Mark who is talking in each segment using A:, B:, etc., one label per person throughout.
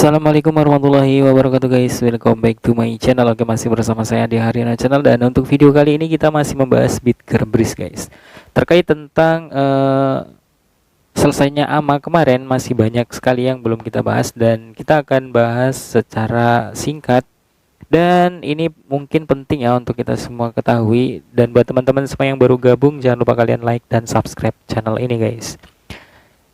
A: Assalamualaikum warahmatullahi wabarakatuh guys. Welcome back to my channel. Oke, masih bersama saya di Haryana Channel. Dan untuk video kali ini kita masih membahas BitGearbest guys. Terkait tentang selesainya AMA kemarin, masih banyak sekali yang belum kita bahas. Dan kita akan bahas secara singkat. Dan ini mungkin penting ya untuk kita semua ketahui. Dan buat teman-teman semua yang baru gabung, jangan lupa kalian like dan subscribe channel ini guys.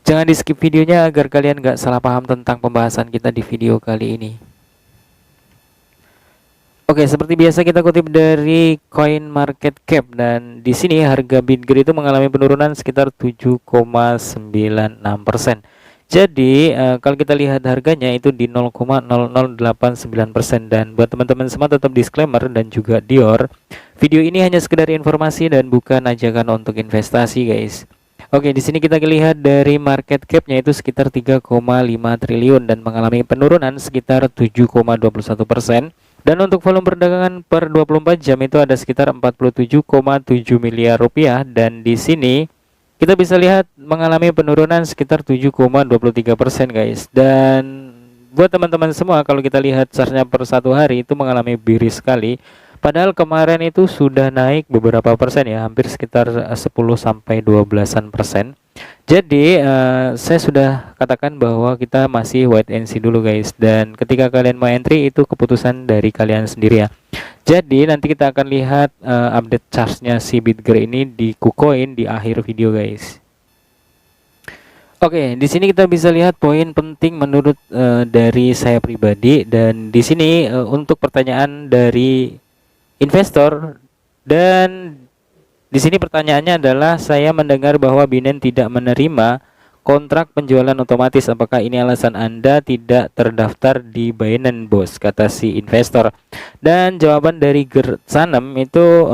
A: Jangan di skip videonya agar kalian gak salah paham tentang pembahasan kita di video kali ini. Oke, seperti biasa kita kutip dari CoinMarketCap, dan di sini harga BitGer itu mengalami penurunan sekitar 7,96%. Jadi kalau kita lihat harganya itu di 0,0089%. Dan buat teman-teman semua tetap disclaimer dan juga Dior, video ini hanya sekedar informasi dan bukan ajakan untuk investasi guys. Oke, di sini kita lihat dari market cap-nya itu sekitar 3,5 triliun dan mengalami penurunan sekitar 7,21%. Dan untuk volume perdagangan per 24 jam itu ada sekitar 47,7 miliar rupiah. Dan di sini kita bisa lihat mengalami penurunan sekitar 7,23% guys. Dan buat teman-teman semua, kalau kita lihat chartnya per satu hari itu mengalami bearish sekali. Padahal kemarin itu sudah naik beberapa persen ya, hampir sekitar 10-12%. Jadi saya sudah katakan bahwa kita masih wait and see dulu guys. Dan ketika kalian mau entry itu keputusan dari kalian sendiri ya. Jadi nanti kita akan lihat update chartnya si BitGer ini di KuCoin di akhir video guys. Oke, di sini kita bisa lihat poin penting menurut dari saya pribadi. Dan di sini untuk pertanyaan dari investor, dan di sini pertanyaannya adalah saya mendengar bahwa Binance tidak menerima kontrak penjualan otomatis. Apakah ini alasan Anda tidak terdaftar di Binance bos? Kata si investor. Dan jawaban dari Gertsanem itu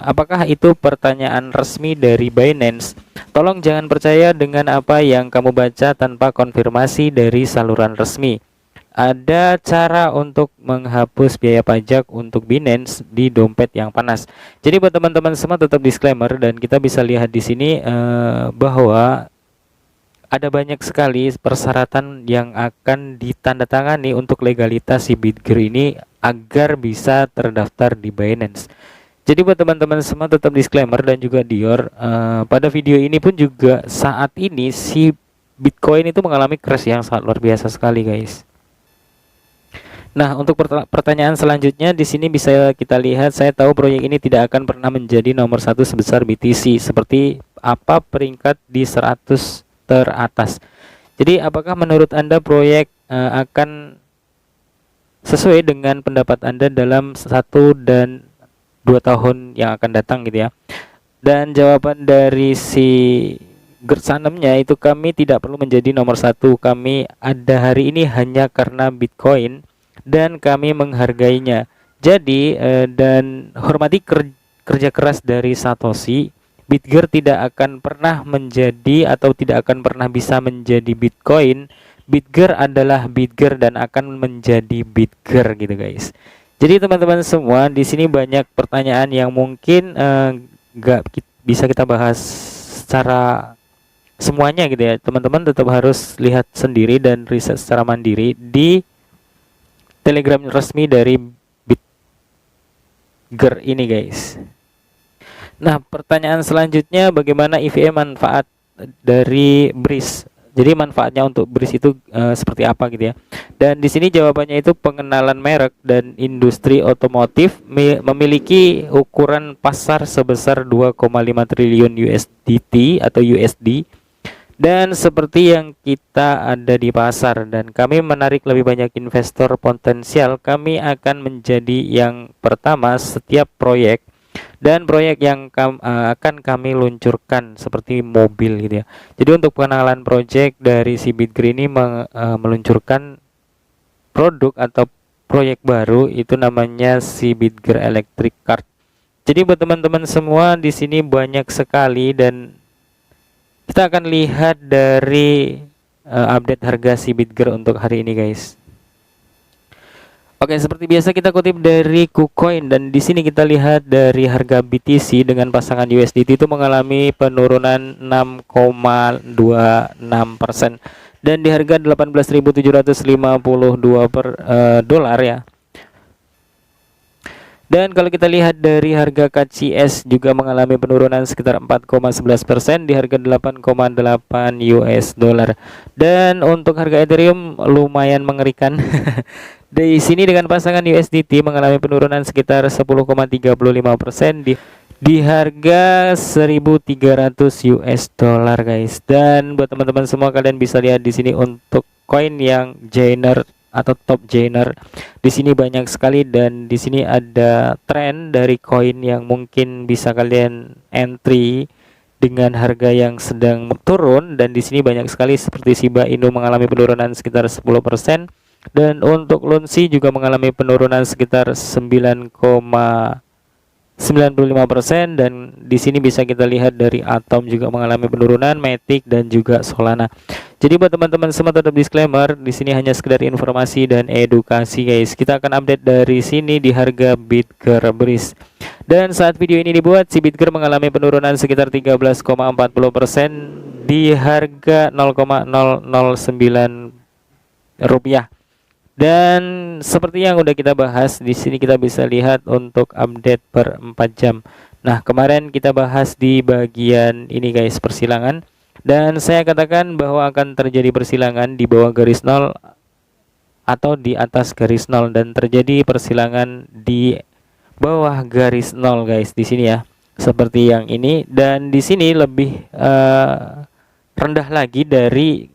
A: apakah itu pertanyaan resmi dari Binance? Tolong jangan percaya dengan apa yang kamu baca tanpa konfirmasi dari saluran resmi. Ada cara untuk menghapus biaya pajak untuk Binance di dompet yang panas. Jadi buat teman-teman semua tetap disclaimer, dan kita bisa lihat di sini bahwa ada banyak sekali persyaratan yang akan ditandatangani untuk legalitas si BitGer ini agar bisa terdaftar di Binance. Jadi buat teman-teman semua tetap disclaimer dan juga Dior, pada video ini pun juga saat ini si Bitcoin itu mengalami crash yang sangat luar biasa sekali guys. Nah, untuk pertanyaan selanjutnya di sini bisa kita lihat, saya tahu proyek ini tidak akan pernah menjadi nomor satu sebesar BTC. Seperti apa peringkat di 100 teratas? Jadi apakah menurut Anda proyek akan sesuai dengan pendapat Anda dalam 1 dan 2 tahun yang akan datang gitu ya? Dan jawaban dari si Gertsanemnya itu, kami tidak perlu menjadi nomor satu. Kami ada hari ini hanya karena Bitcoin dan kami menghargainya. Jadi dan hormati kerja keras dari Satoshi, BitGer tidak akan pernah menjadi atau tidak akan pernah bisa menjadi Bitcoin. BitGer adalah BitGer dan akan menjadi BitGer gitu guys. Jadi teman-teman semua, di sini banyak pertanyaan yang mungkin nggak bisa kita bahas secara semuanya gitu ya. Teman-teman tetap harus lihat sendiri dan riset secara mandiri di Telegram resmi dari BitGer ini guys. Nah, pertanyaan selanjutnya, bagaimana EVM manfaat dari BRIS? Jadi manfaatnya untuk BRIS itu seperti apa gitu ya? Dan di sini jawabannya itu pengenalan merek dan industri otomotif memiliki ukuran pasar sebesar 2,5 triliun USDT atau USD. Dan seperti yang kita ada di pasar dan kami menarik lebih banyak investor potensial, kami akan menjadi yang pertama setiap proyek dan proyek yang akan kami luncurkan seperti mobil gitu ya. Jadi untuk pengenalan proyek dari si BitGer ini meluncurkan produk atau proyek baru, itu namanya si BitGer Electric Card. Jadi buat teman-teman semua di sini banyak sekali, dan kita akan lihat dari update harga si BitGer untuk hari ini guys. Oke, seperti biasa kita kutip dari KuCoin, dan di sini kita lihat dari harga BTC dengan pasangan USDT itu mengalami penurunan 6,26%. dan di harga 18.752 per dolar ya. Dan kalau kita lihat dari harga KCS juga mengalami penurunan sekitar 4,11% di harga 8,8 US dollar. Dan untuk harga Ethereum lumayan mengerikan. Di sini dengan pasangan USDT mengalami penurunan sekitar 10,35% di harga 1.300 US dollar guys. Dan buat teman-teman semua, kalian bisa lihat di sini untuk koin yang joiner atau top joiner di sini banyak sekali, dan di sini ada tren dari koin yang mungkin bisa kalian entry dengan harga yang sedang turun, dan di sini banyak sekali seperti Shiba Inu mengalami penurunan sekitar 10%, dan untuk Lunsi juga mengalami penurunan sekitar 9,95%, dan di sini bisa kita lihat dari Atom juga mengalami penurunan, Matic dan juga Solana. Jadi buat teman-teman semua tetap disclaimer, di sini hanya sekedar informasi dan edukasi guys. Kita akan update dari sini di harga Bitger Breeze. Dan saat video ini dibuat, si Bitger mengalami penurunan sekitar 13,40% di harga 0,009 rupiah. Dan seperti yang udah kita bahas, di sini kita bisa lihat untuk update per 4 jam. Nah, kemarin kita bahas di bagian ini guys, persilangan. Dan saya katakan bahwa akan terjadi persilangan di bawah garis 0 atau di atas garis 0, dan terjadi persilangan di bawah garis 0 guys di sini ya. Seperti yang ini, dan di sini lebih rendah lagi dari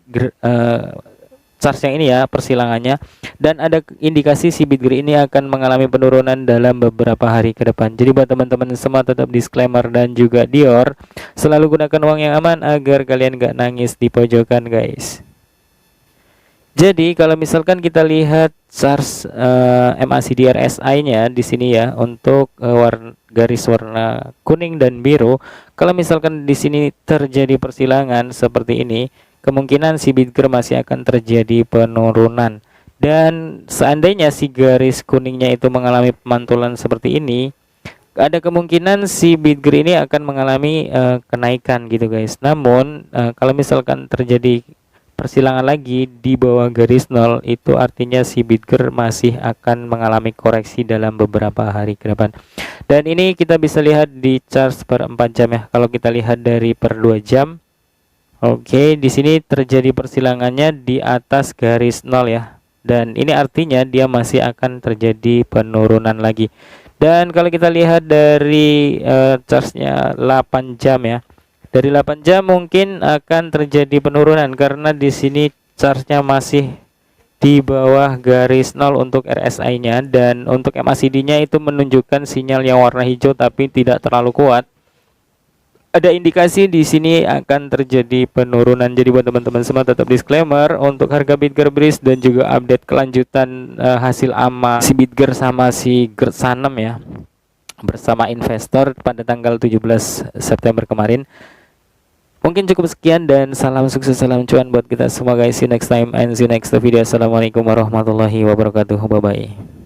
A: charge yang ini ya, persilangannya, dan ada indikasi si Bitger ini akan mengalami penurunan dalam beberapa hari ke depan. Jadi buat teman-teman semua tetap disclaimer dan juga Dior, selalu gunakan uang yang aman agar kalian gak nangis di pojokan guys. Jadi kalau misalkan kita lihat charge MACD RSI nya di sini ya, untuk garis warna kuning dan biru, kalau misalkan di sini terjadi persilangan seperti ini, kemungkinan si Bitger masih akan terjadi penurunan. Dan seandainya si garis kuningnya itu mengalami pemantulan seperti ini, ada kemungkinan si Bitger ini akan mengalami kenaikan gitu guys. Namun kalau misalkan terjadi persilangan lagi di bawah garis 0, itu artinya si Bitger masih akan mengalami koreksi dalam beberapa hari ke depan. Dan ini kita bisa lihat di chart per 4 jam ya. Kalau kita lihat dari per 2 jam, oke, di sini terjadi persilangannya di atas garis 0 ya. Dan ini artinya dia masih akan terjadi penurunan lagi. Dan kalau kita lihat dari chartnya 8 jam ya. Dari 8 jam mungkin akan terjadi penurunan karena di sini chartnya masih di bawah garis 0 untuk RSI-nya, dan untuk MACD-nya itu menunjukkan sinyal yang warna hijau tapi tidak terlalu kuat. Ada indikasi di sini akan terjadi penurunan. Jadi buat teman-teman semua tetap disclaimer untuk harga Bitger Breeze dan juga update kelanjutan hasil AMA si Bitger sama si Gert Sanem ya, bersama investor pada tanggal 17 September kemarin. Mungkin cukup sekian dan salam sukses, salam cuan buat kita semua guys. See you next time and see you next video. Assalamualaikum warahmatullahi wabarakatuh. Bye bye.